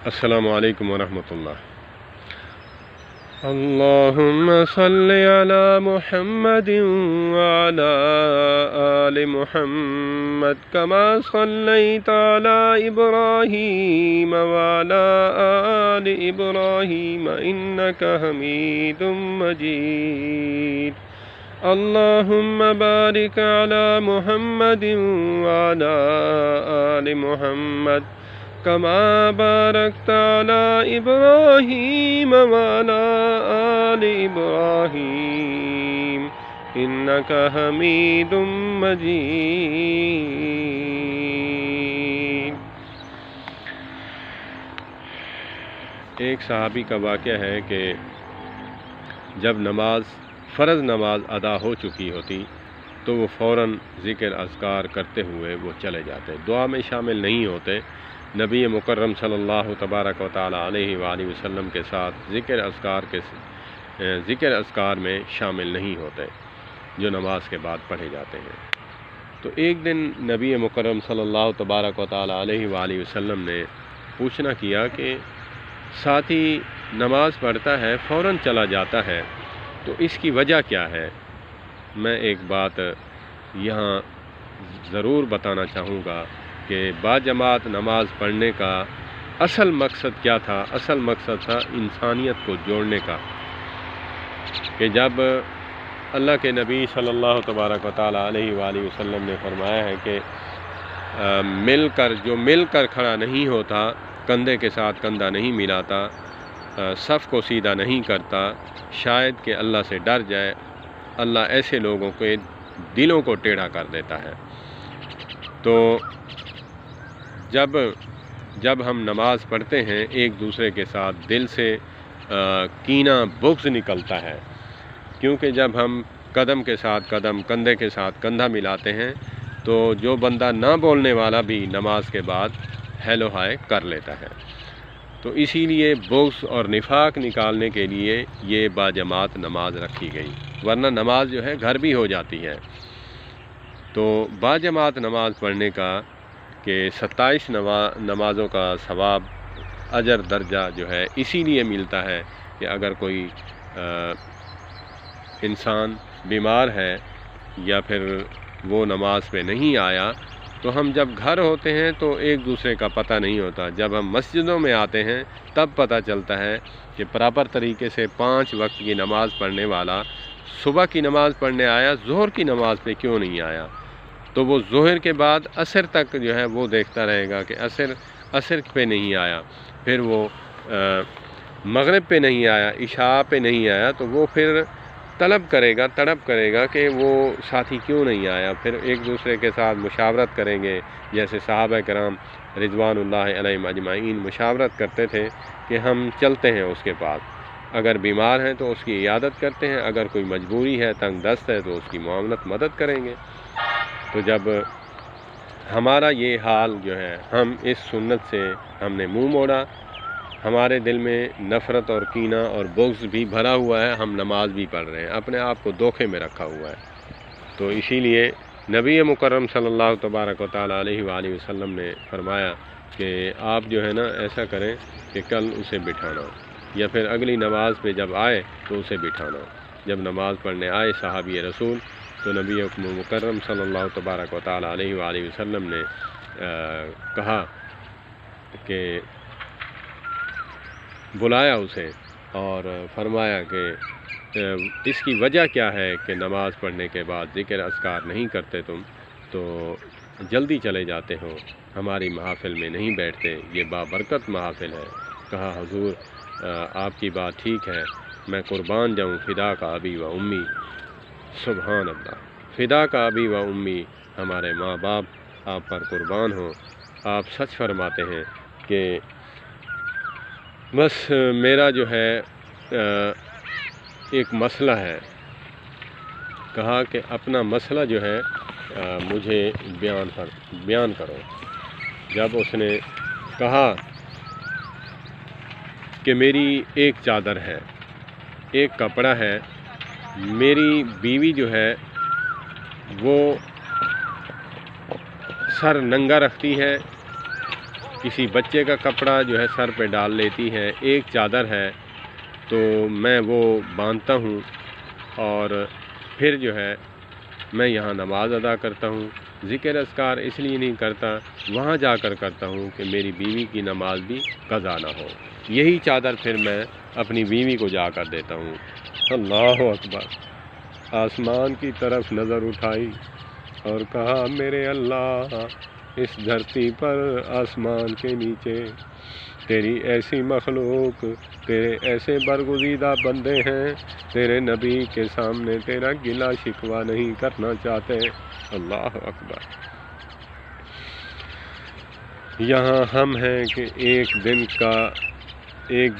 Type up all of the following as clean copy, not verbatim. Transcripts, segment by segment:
السلام علیکم ورحمۃ اللہ۔ اللہم صل علی محمد وعلی آل محمد کما صلیت علی ابراہیم وعلی آل ابراہیم انک حمید مجید۔ اللہم بارک علی محمد وعلی آل محمد کما بارکت علی ابراہیم وعلی آل ابراہیم انک حمید مجید۔ ایک صحابی کا واقعہ ہے کہ جب فرض نماز ادا ہو چکی ہوتی تو وہ فوراً ذکر اذکار کرتے ہوئے وہ چلے جاتے، دعا میں شامل نہیں ہوتے، نبی مکرم صلی اللہ تبارک و تعالی علیہ وآلہ وسلم کے ساتھ ذکر اذکار میں شامل نہیں ہوتے جو نماز کے بعد پڑھے جاتے ہیں۔ تو ایک دن نبی مکرم صلی اللہ تبارک و تعالی علیہ وآلہ وسلم نے پوچھنا کیا کہ ساتھی نماز پڑھتا ہے فوراً چلا جاتا ہے، تو اس کی وجہ کیا ہے؟ میں ایک بات یہاں ضرور بتانا چاہوں گا کہ باجماعت نماز پڑھنے کا اصل مقصد کیا تھا؟ اصل مقصد تھا انسانیت کو جوڑنے کا، کہ جب اللہ کے نبی صلی اللہ تبارک و تعالی علیہ وآلہ وسلم نے فرمایا ہے کہ جو مل کر کھڑا نہیں ہوتا، کندھے کے ساتھ کندھا نہیں ملاتا، صف کو سیدھا نہیں کرتا، شاید کہ اللہ سے ڈر جائے، اللہ ایسے لوگوں کے دلوں کو ٹیڑھا کر دیتا ہے۔ تو جب ہم نماز پڑھتے ہیں ایک دوسرے کے ساتھ دل سے کینہ بغض نکلتا ہے، کیونکہ جب ہم قدم کے ساتھ قدم، کندھے کے ساتھ کندھا ملاتے ہیں تو جو بندہ نہ بولنے والا بھی نماز کے بعد ہیلو ہائے کر لیتا ہے۔ تو اسی لیے بغض اور نفاق نکالنے کے لیے یہ باجماعت نماز رکھی گئی، ورنہ نماز جو ہے گھر بھی ہو جاتی ہے۔ تو باجماعت نماز پڑھنے کا کہ 27 نمازوں کا ثواب، اجر، درجہ جو ہے اسی لیے ملتا ہے کہ اگر کوئی انسان بیمار ہے یا پھر وہ نماز پہ نہیں آیا، تو ہم جب گھر ہوتے ہیں تو ایک دوسرے کا پتہ نہیں ہوتا، جب ہم مسجدوں میں آتے ہیں تب پتہ چلتا ہے کہ پراپر طریقے سے 5 وقت کی نماز پڑھنے والا صبح کی نماز پڑھنے آیا، ظہر کی نماز پہ کیوں نہیں آیا؟ تو وہ ظہر کے بعد عصر تک جو ہے وہ دیکھتا رہے گا کہ عصر پہ نہیں آیا، پھر وہ مغرب پہ نہیں آیا، عشاء پہ نہیں آیا، تو وہ پھر تڑپ کرے گا کہ وہ ساتھی کیوں نہیں آیا۔ پھر ایک دوسرے کے ساتھ مشاورت کریں گے، جیسے صحابہ کرام رضوان اللہ علیہم اجمعین مشاورت کرتے تھے کہ ہم چلتے ہیں اس کے پاس، اگر بیمار ہیں تو اس کی عیادت کرتے ہیں، اگر کوئی مجبوری ہے، تنگ دست ہے، تو اس کی معاونت مدد کریں گے۔ تو جب ہمارا یہ حال جو ہے، ہم اس سنت سے ہم نے منہ موڑا، ہمارے دل میں نفرت اور کینہ اور بغض بھی بھرا ہوا ہے، ہم نماز بھی پڑھ رہے ہیں، اپنے آپ کو دھوکے میں رکھا ہوا ہے۔ تو اسی لیے نبی مکرم صلی اللہ تبارک و تعالی علیہ وآلہ وسلم نے فرمایا کہ آپ جو ہے نا ایسا کریں کہ کل اسے بٹھانا، یا پھر اگلی نماز پہ جب آئے تو اسے بٹھانا۔ جب نماز پڑھنے آئے صحابی رسول تو نبی مکرم صلی اللہ تبارک و تعالی علیہ وآلہ وسلم نے کہا کہ بلایا اسے اور فرمایا کہ اس کی وجہ کیا ہے کہ نماز پڑھنے کے بعد ذکر اذکار نہیں کرتے تم، تو جلدی چلے جاتے ہو، ہماری محافل میں نہیں بیٹھتے، یہ بابرکت محافل ہے۔ کہا حضور آپ کی بات ٹھیک ہے، میں قربان جاؤں، فدا کا ابی و امی۔ سبحان اللہ، فدا کا ابی و امی، ہمارے ماں باپ آپ پر قربان ہوں۔ آپ سچ فرماتے ہیں کہ بس میرا جو ہے ایک مسئلہ ہے۔ کہا کہ اپنا مسئلہ جو ہے مجھے بیان کرو۔ جب اس نے کہا کہ میری ایک چادر ہے، ایک کپڑا ہے، میری بیوی جو ہے وہ سر ننگا رکھتی ہے، کسی بچے کا کپڑا جو ہے سر پہ ڈال لیتی ہے، ایک چادر ہے تو میں وہ باندھتا ہوں اور پھر جو ہے میں یہاں نماز ادا کرتا ہوں۔ ذکر اذکار اس لیے نہیں کرتا، وہاں جا کر کرتا ہوں کہ میری بیوی کی نماز بھی قضا نہ ہو۔ یہی چادر پھر میں اپنی بیوی کو جا کر دیتا ہوں۔ اللہ اکبر۔ آسمان کی طرف نظر اٹھائی اور کہا میرے اللہ، اس دھرتی پر آسمان کے نیچے تیری ایسی مخلوق، تیرے ایسے برگزیدہ بندے ہیں، تیرے نبی کے سامنے تیرا گلہ شکوہ نہیں کرنا چاہتے۔ اللہ اکبر۔ یہاں ہم ہیں کہ ایک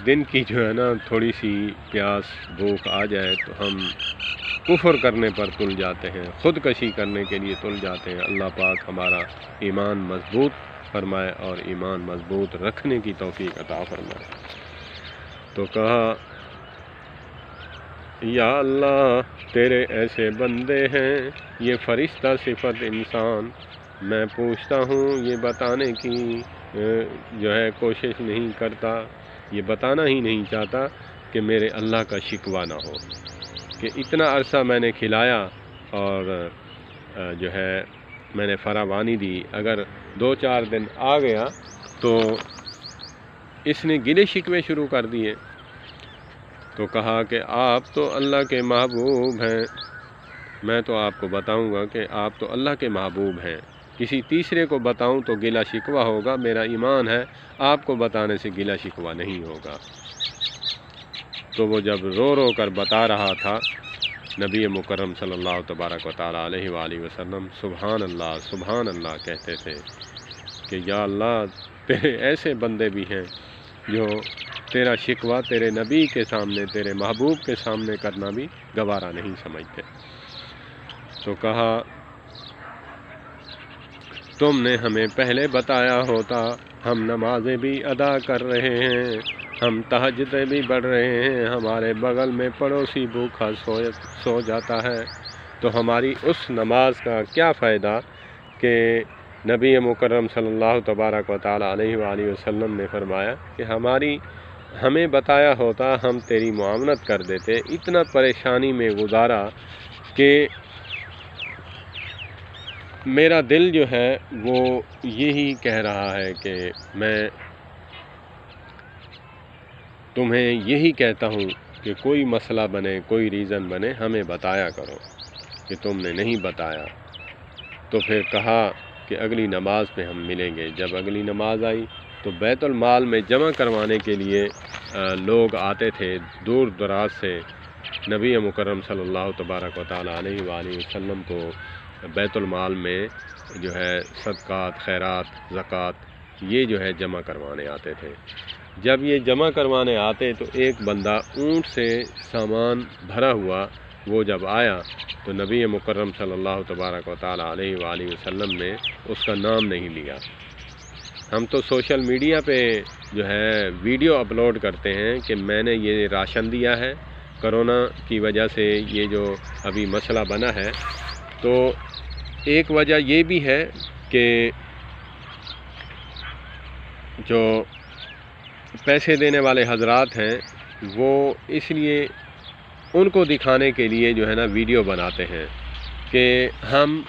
دن کی جو ہے نا تھوڑی سی پیاس بھوک آ جائے تو ہم کفر کرنے پر تل جاتے ہیں، خودکشی کرنے کے لیے تل جاتے ہیں۔ اللہ پاک ہمارا ایمان مضبوط فرمائے اور ایمان مضبوط رکھنے کی توفیق عطا فرمائے۔ تو کہا یا اللہ تیرے ایسے بندے ہیں، یہ فرشتہ صفت انسان، میں پوچھتا ہوں یہ بتانے کی جو ہے کوشش نہیں کرتا، یہ بتانا ہی نہیں چاہتا کہ میرے اللہ کا شکوہ نہ ہو کہ اتنا عرصہ میں نے کھلایا اور جو ہے میں نے فراوانی دی، اگر 2-4 دن آ گیا تو اس نے گلے شکوے شروع کر دیے۔ تو کہا کہ آپ تو اللہ کے محبوب ہیں، میں تو آپ کو بتاؤں گا کہ آپ تو اللہ کے محبوب ہیں، کسی تیسرے کو بتاؤں تو گلہ شکوہ ہوگا، میرا ایمان ہے آپ کو بتانے سے گلہ شکوہ نہیں ہوگا۔ تو وہ جب رو رو کر بتا رہا تھا، نبی مکرم صلی اللہ تبارک و تعالیٰ علیہ وآلہ وسلم سبحان اللہ کہتے تھے کہ یا اللہ تیرے ایسے بندے بھی ہیں جو تیرا شکوہ تیرے نبی کے سامنے، تیرے محبوب کے سامنے کرنا بھی گوارا نہیں سمجھتے۔ تو کہا تم نے ہمیں پہلے بتایا ہوتا، ہم نمازیں بھی ادا کر رہے ہیں، ہم تہجدیں بھی پڑھ رہے ہیں، ہمارے بغل میں پڑوسی بھوکا سو جاتا ہے، تو ہماری اس نماز کا کیا فائدہ کہ نبی مکرم صلی اللہ تبارک و تعالیٰ علیہ وآلہ وسلم نے فرمایا کہ ہمیں بتایا ہوتا ہم تیری معاونت کر دیتے۔ اتنا پریشانی میں گزارا کہ میرا دل جو ہے وہ یہی کہہ رہا ہے کہ میں تمہیں یہی کہتا ہوں کہ کوئی مسئلہ بنے، کوئی ریزن بنے، ہمیں بتایا کرو کہ تم نے نہیں بتایا۔ تو پھر کہا کہ اگلی نماز پہ ہم ملیں گے۔ جب اگلی نماز آئی تو بیت المال میں جمع کروانے کے لیے لوگ آتے تھے دور دراز سے، نبی مکرم صلی اللہ تبارک و تعالیٰ علیہ وآلہ وسلم کو بیت المال میں جو ہے صدقات، خیرات، زکوٰۃ یہ جو ہے جمع کروانے آتے تھے۔ جب یہ جمع کروانے آتے تو ایک بندہ اونٹ سے سامان بھرا ہوا وہ جب آیا تو نبی مکرم صلی اللہ تبارک و تعالیٰ علیہ وآلہ وسلم نے اس کا نام نہیں لیا۔ ہم تو سوشل میڈیا پہ جو ہے ویڈیو اپلوڈ کرتے ہیں کہ میں نے یہ راشن دیا ہے، کرونا کی وجہ سے یہ جو ابھی مسئلہ بنا ہے، تو ایک وجہ یہ بھی ہے کہ جو پیسے دینے والے حضرات ہیں وہ اس لیے ان کو دکھانے کے لیے جو ہے نا ویڈیو بناتے ہیں کہ ہم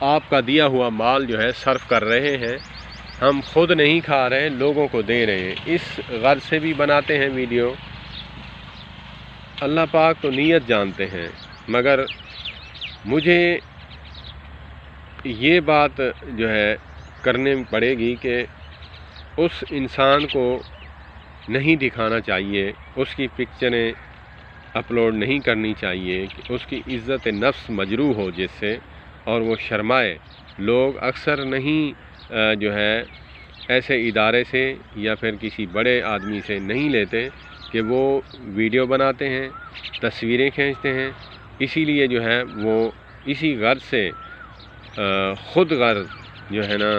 آپ کا دیا ہوا مال جو ہے صرف کر رہے ہیں، ہم خود نہیں کھا رہے، لوگوں کو دے رہے ہیں، اس غرض سے بھی بناتے ہیں ویڈیو۔ اللہ پاک تو نیت جانتے ہیں، مگر مجھے یہ بات جو ہے کرنے پڑے گی کہ اس انسان کو نہیں دکھانا چاہیے، اس کی پکچریں اپلوڈ نہیں کرنی چاہیے کہ اس کی عزت نفس مجروح ہو جس سے، اور وہ شرمائے۔ لوگ اکثر نہیں جو ہے ایسے ادارے سے یا پھر کسی بڑے آدمی سے نہیں لیتے کہ وہ ویڈیو بناتے ہیں، تصویریں کھینچتے ہیں، اسی لیے جو ہے وہ اسی غرض سے خود غرض جو ہے نا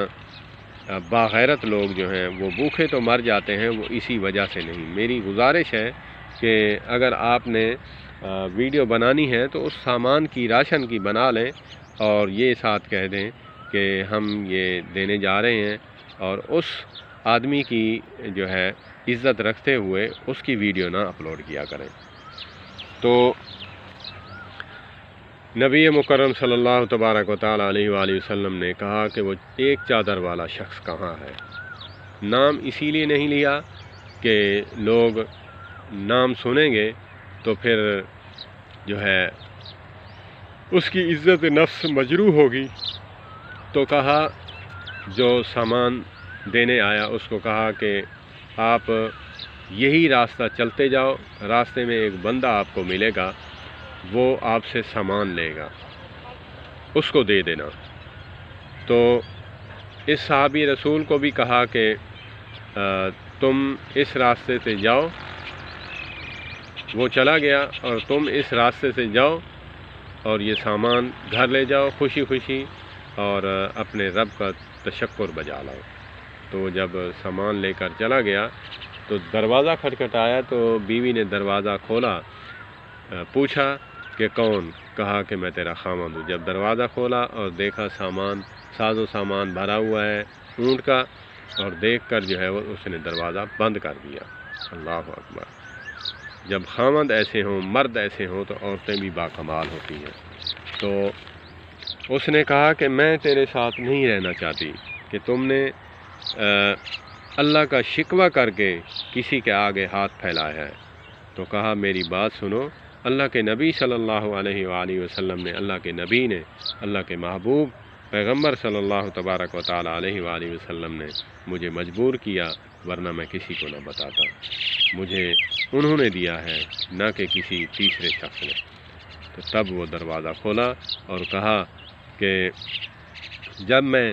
باغیرت لوگ جو ہیں وہ بھوکے تو مر جاتے ہیں، وہ اسی وجہ سے نہیں۔ میری گزارش ہے کہ اگر آپ نے ویڈیو بنانی ہے تو اس سامان کی راشن کی بنا لیں اور یہ ساتھ کہہ دیں کہ ہم یہ دینے جا رہے ہیں اور اس آدمی کی جو ہے عزت رکھتے ہوئے اس کی ویڈیو نہ اپلوڈ کیا کریں۔ تو نبی مکرم صلی اللہ تبارک و تعالیٰ علیہ وآلہ وسلم نے کہا کہ وہ ایک چادر والا شخص کہاں ہے۔ نام اسی لیے نہیں لیا کہ لوگ نام سنیں گے تو پھر جو ہے اس کی عزت نفس مجروح ہوگی، تو کہا جو سامان دینے آیا اس کو کہا کہ آپ یہی راستہ چلتے جاؤ، راستے میں ایک بندہ آپ کو ملے گا، وہ آپ سے سامان لے گا، اس کو دے دینا۔ تو اس صحابی رسول کو بھی کہا کہ تم اس راستے سے جاؤ، وہ چلا گیا، اور تم اس راستے سے جاؤ اور یہ سامان گھر لے جاؤ خوشی خوشی، اور اپنے رب کا تشکر بجا لاؤ۔ تو جب سامان لے کر چلا گیا تو دروازہ کھٹکھٹایا، تو بیوی نے دروازہ کھولا، پوچھا کہ کون؟ کہا کہ میں تیرا خامند ہوں۔ جب دروازہ کھولا اور دیکھا ساز و سامان بھرا ہوا ہے اونٹ کا، اور دیکھ کر جو ہے اس نے دروازہ بند کر دیا۔ اللہ اکبر! جب خامند ایسے ہوں، مرد ایسے ہوں، تو عورتیں بھی باکمال ہوتی ہیں۔ تو اس نے کہا کہ میں تیرے ساتھ نہیں رہنا چاہتی کہ تم نے اللہ کا شکوہ کر کے کسی کے آگے ہاتھ پھیلایا ہے۔ تو کہا میری بات سنو، اللہ کے نبی صلی اللہ علیہ وآلہ وسلم نے، اللہ کے نبی نے، اللہ کے محبوب پیغمبر صلی اللہ تبارک و تعالیٰ علیہ وآلہ وسلم نے مجھے مجبور کیا، ورنہ میں کسی کو نہ بتاتا۔ مجھے انہوں نے دیا ہے، نہ کہ کسی تیسرے شخص نے۔ تو تب وہ دروازہ کھولا اور کہا کہ جب میں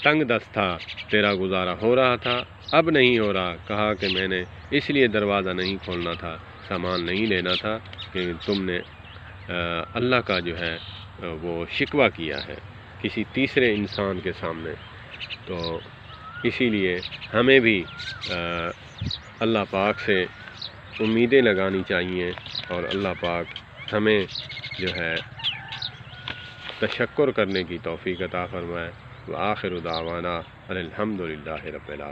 تنگ دست تھا تیرا گزارا ہو رہا تھا، اب نہیں ہو رہا۔ کہا کہ میں نے اس لیے دروازہ نہیں کھولنا تھا، سامان نہیں لینا تھا کہ تم نے اللہ کا جو ہے وہ شکوہ کیا ہے کسی تیسرے انسان کے سامنے۔ تو اسی لیے ہمیں بھی اللہ پاک سے امیدیں لگانی چاہیے، اور اللہ پاک ہمیں جو ہے تشکر کرنے کی توفیق عطا فرمائے۔ وآخر دعوانا الحمد للہ رب العالمین۔